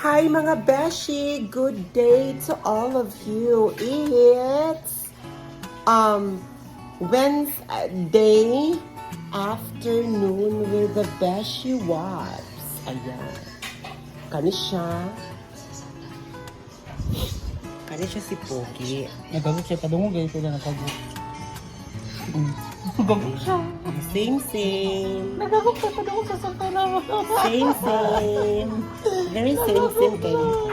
Hi mga beshi! Good day to all of you. It's Wednesday afternoon with the beshi Wops. Ayan. Kani siya. Kani siya si Pogi. Nagagok siya, padungog eh, sila nagagok. Nagagok siya. Same. Nagagok siya, padungog sa santa na. Same. Very same kayo.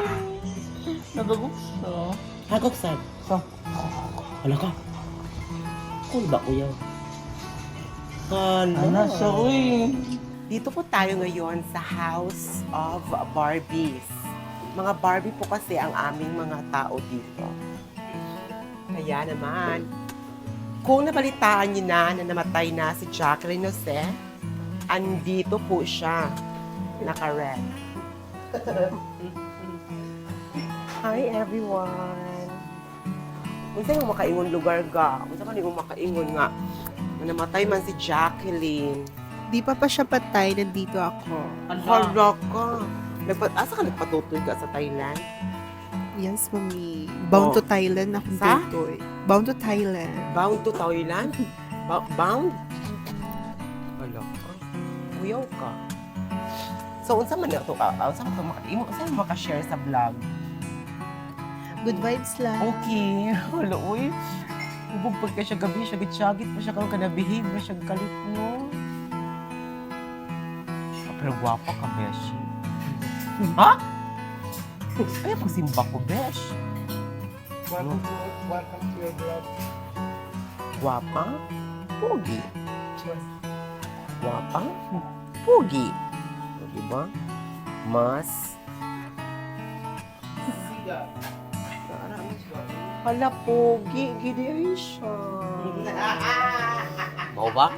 Nagagok siya. Hagok sad. So, Wala ka. Cool ba kuya? Hala. ana siya, uy. Dito po tayo ngayon sa House of Barbies. Mga Barbie po kasi ang aming mga tao dito. Kaya naman, kung nabalitaan niyo na namatay na si Jacqueline Jose, andito po siya. Naka-red. Hi everyone! Unsa yung makaingon lugar ga? Unsa man yung makaingon nga? Na namatay man si Jacqueline. Di pa siya patay, nandito ako. Hala ka. Asa ka nagpatutoy ka sa Thailand? Yes, mami. Bound to Thailand ako Sa? dito eh. Bound to Thailand. Bound to Thailand? Bound? Hala ka. Kuyaw ka. So, unsa man ito ka? Unsa man maka-share sa vlog? Good vibes lang. Okay. Hala, uy. Ubog ka siya gabi, siya gitsyagit pa siya kang kanabihib, na siya kalit mo. Pero gwapa ka, Beshi. Ha? Ay, magsimba ko, Besh. Welcome to your vlog. Gwapa? Pogi. Gwapa? Pogi. O, diba? Mas. Siga. Hala, pogi. Gidi ay siya. Mau ba?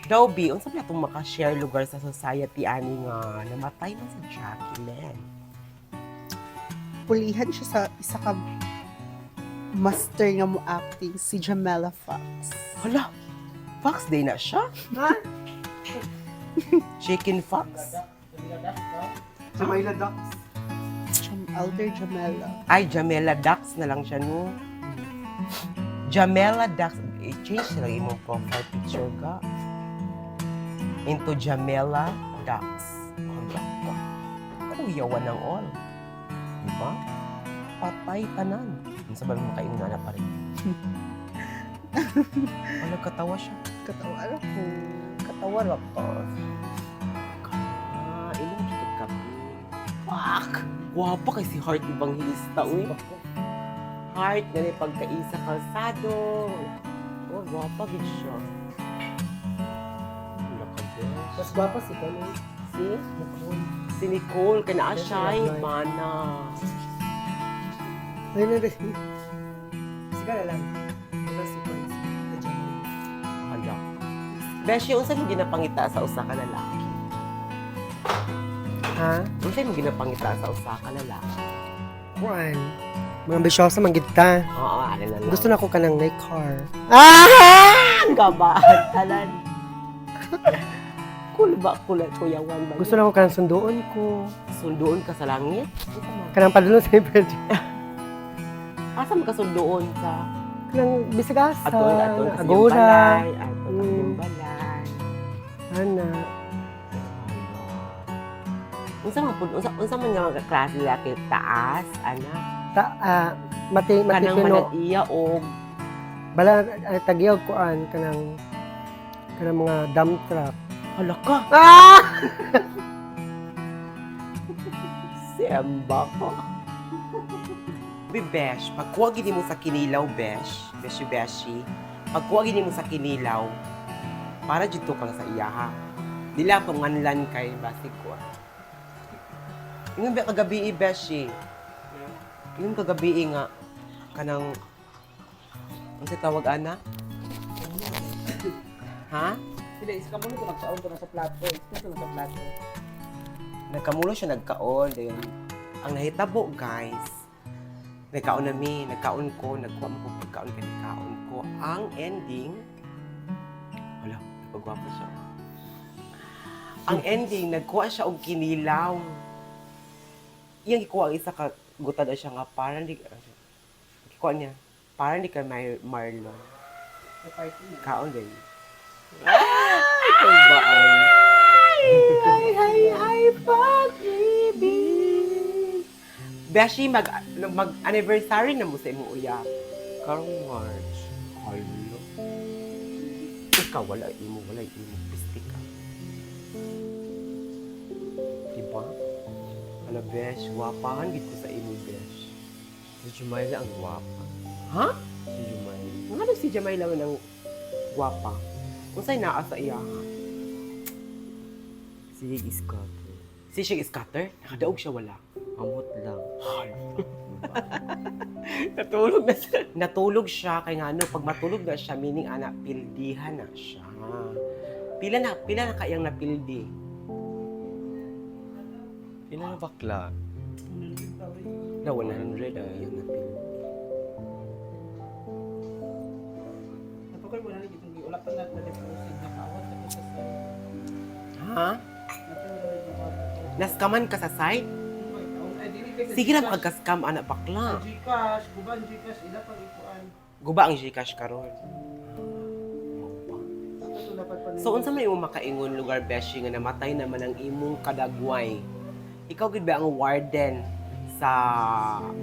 Dobby, unsa ba itong makashare lugar sa society ani nga namatay na si Jacqueline? Pulihan siya sa isa ka master nga mo acting, si Jamela Fox. Hala, Fox day na siya? Ha? Chicken Fox? Jamila Ducks. Elder Jamela. Ay, Jamela Dax na lang siya, no? Jamela Dax. I-change na lang imong profile picture ka. Into Jamela Dax. Hala ka. Kuyawan ng all. Diba? Patay tanan. Ang sabay mo kainuna na pa rin. Wala katawa siya. Katawa ko. Katawa lang ko. Ilang kita kape. Fuck! Gwapa kay si Heart Evangelista, uy. Heart na rin pagkaisa kalsado. Oh, gwapa gid siya. Wala ka, Besh. Mas gwapa si Kalo. Si? Si Nicole, kana siya, mana. Ay, na rin. Siga na lang. Wala si Prince. Hala. Besh, yung saan mo ginapangita sa usa ka lalaki? Ha? Yung saan mo ginapangita sa usa ka lalaki? Juan. Mga bisyosa manggita. Oo, ano na lang. Gusto na ko ka ng like car. Ah! Gabahan, talan. Cool ba? Kuyawan ba? Gusto na ko ka ng sunduon ko. Sundoon ka sa langit? Kanang padulong sa iperd. Asa mo ka sundoon sa Kanang bisagasa. aton kasi yung Agora. balay, aton kasi yung balay. Ana. Unsa man nga mga klase laki taas, ana. Mati Kanang pino. manag-iya og Bala tagyaw ko kanang mga dump truck. hala ka. Ah! Semba ko. Besh, pagkuha gini mo sa kinilaw, Besh. Beshi. Pagkuha gini mo sa kinilaw, para dito kang sa iyaha. Dila panganlan kay basik ko. Ingon ba kagabi, Beshi? Ingon kagabi nga kanang ang tawag ana? Ha? Sila isa ka muna ko nagsaon ko na sa plato. Isa na sa plato. Nagkamulo siya nagkaon. Dayon, ang nahitabo, guys, nagkaon nagkaon ko, nagkuha mo ko pagkaon ka, nagkaon ko. Ang ending, wala, pagwapo siya. Ang ending, nagkuha siya og kinilaw. iyang ikuha ang isa ka guta na siya nga parang di ikuha niya parang di ka Marlon. Sa party na. Kaon din. Ikaw ba ang... Ay, pag-ibig. Beshi, mag-anniversary na mo sa imong uyak. Karong March. Hello. Ikaw, wala imo. Pisti ka. Diba? Ano, Besh, wapahan gito sa imo, Besh. Si Jumayla ang guwapa. Ha? Si Jumayla. Ano si Jamayla ng gwapa? Unsay naa sa iya? Si Iskato. Si siya scatter? Nakadaog siya wala. Amot lang. Natulog na siya. Natulog siya kay nga ano, pag matulog na siya, meaning ana pildihan na siya. Pila na kayang napildi. Pila na bakla. Na 100 na yung napildi. Napakal mo na itong giulapan natin na deposit na kawat ako sa site. Ha? Naskaman ka sa site? Sige na magka-scam anak bakla. Gcash, kuban Gcash, ila pang ikuan. Guba ang Gcash karon. So unsa man imong makaingon lugar beshi nga namatay naman ang imong kadagway? Ikaw gid ba ang warden sa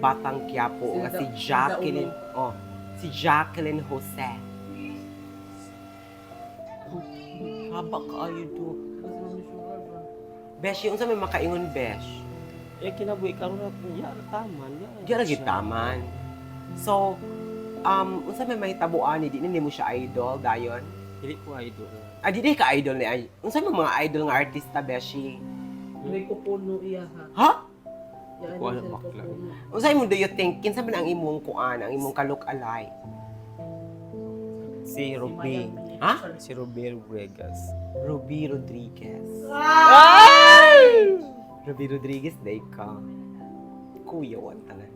Batang Quiapo nga si Jacqueline? Oh, si Jacqueline Jose. Haba kaayo do. Beshi, unsa may makaingon besh? Eh, kinabuhi karon na ya taman. Di ra gid taman. So, unsa may mahitabuan ni di mo siya idol dayon? Dili ko idol. Ah, di ka idol ni ay. Unsa may mga idol nga artista beshi? May kupuno iya ha. Ha? Yan Kuha yung ng bakla. kupuno. Unsa imong do you think kinsa man ang imong kuan, ang imong ka-look alike? Si Ruby. Ha? Si Ruby Rodriguez. Ruby Rodriguez. Ruby Rodriguez day ka. Kuya wan tanan.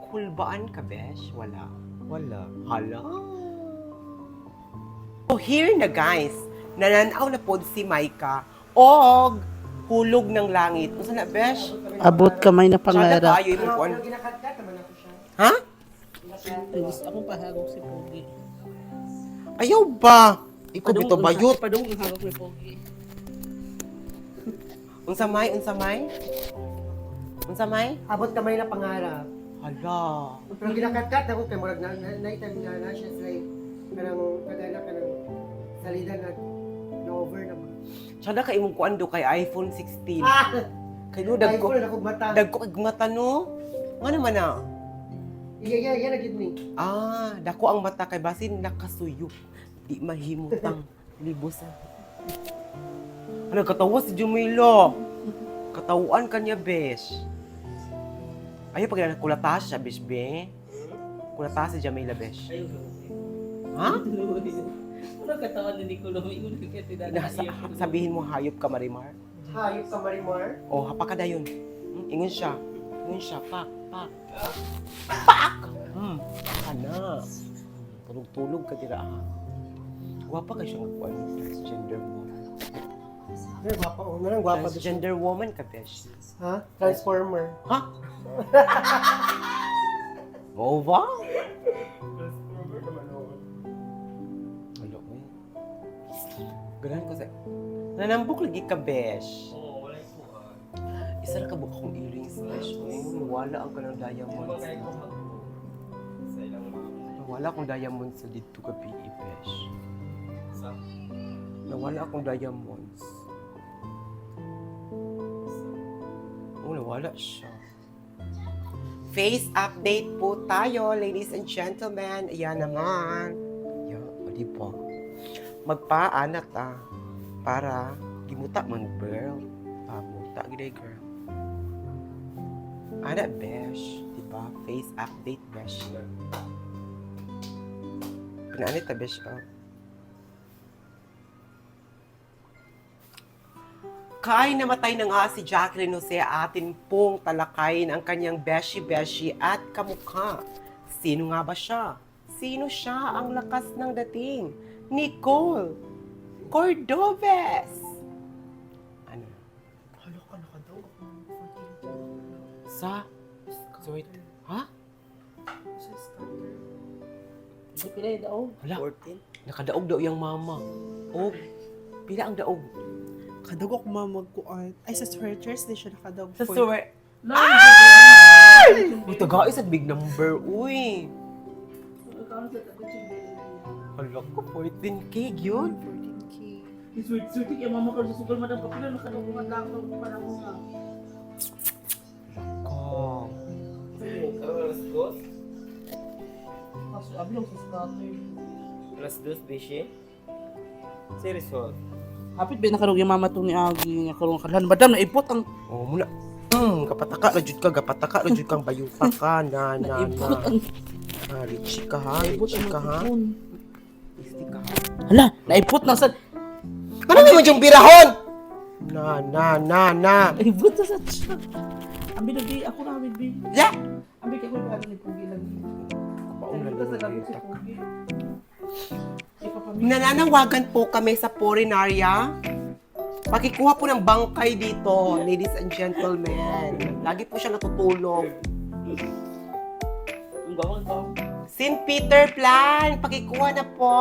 Kulbaan ka besh? Wala. Wala. Hala. So here na guys, nananaw na pod si Maika og hulog ng langit. Unsa na besh? Abot kamay na Sada pangarap. kaayo imong kuan. Ginakatkat naman ako siya. Ha? Gusto akong pahagok si Pogi. Ayaw ba? Ikaw bito bayot. Padung ang hagok ni Pogi. Unsa may? Unsa may? Unsa may? Abot kamay na pangarap. Hala. Pero ginakatkat ako kay murag na-item na siya sa kanang kagana kanang salida na over naman. Sada ka imong kuan do kay iPhone 16. Kay do Dagko dagko na akong mata. dagko kag mata no. Nga naman na. Iya na gid ni. Ah, dako ang mata kay basin nakasuyop. Di mahimutang libos. Ano katawa si Jumilo? Katawuan kanya besh. Ayaw pag kulata siya besh be. Kulata si Jamila besh. Ha? Wala katawan ni Nico Lumingon kay Nasa, sabihin mo hayop ka Marimar? Hayop ka Marimar. Oh, hapa ka dayon. Ingon siya. Ingon siya. Pak. Pak! Ana. Tulog-tulog ka tira ha. Gwapa ka siyang kuan transgender woman. Ay, gwapa ko. Nang gwapa to siya. Transgender woman ka, besh. Ha? Transformer. Ha? Mo ba? Wala ko eh. Ganahan ko sa... Nanambok lagi ka, besh. Oo, wala ko. Isa na ka buka kong earrings, besh. Wala ang kanang diamonds. Sa ilang mga Wala akong diamonds sa dito ka, PE, besh. sa Nawala akong diamonds. Oh, nawala siya. Face update po tayo, ladies and gentlemen. Ayan naman. Ayan, o di ba? Magpaanak para gimuta man girl. Muta gid girl. Ana besh, di ba? Face update besh. Pinaanit ta besh Kay namatay na nga si Jacqueline Jose, atin pong talakayin ang kanyang beshi-beshi at kamukha. Sino nga ba siya? Sino siya ang lakas ng dating? Nicole Cordobes! Ano? Halo ka na ka daw. Sa? Sorry. Ha? Pila yung daog? Wala. 14? Nakadaog daw yung mama. Oh, pila ang daog? Kadagok mamagkuan. Ay, sa sweaters, di siya nakadagok. Sa sweat. Uy, tagais at big number. Uy. Hala ko, 14K yun. 14K. Sweet yung mama ko sa sugal madam kapila nakadagungan lang ako ng panahon nga. Ko. Alas 2? Kaso abi lang sa scatter. Alas 2, Beshi? Seryoso? Hapit ba nakarog yung mama to ni Agi nga karong kalan madam naipot ang Oh, muna. Kapataka na jud ka, gapataka na jud kang bayuta ka, na. naipot ang Richie ka ha, naipot Richie ang ka ha. magkukun. Isti ka ha. Hala, naipot na sa Ano naman yung birahon? Na. naipot na sa tiyan. Ambi na di ako na ambi bi. Ya! Ambi ka ko ano ni Pugi lang. Kapaong Naipot sa gabi si Pugi. Ipapamili. Nananawagan po kami sa Porinaria. Pakikuha po ng bangkay dito, ladies and gentlemen. Lagi po siya natutulog. Ang gawang St. Peter Plan, pakikuha na po.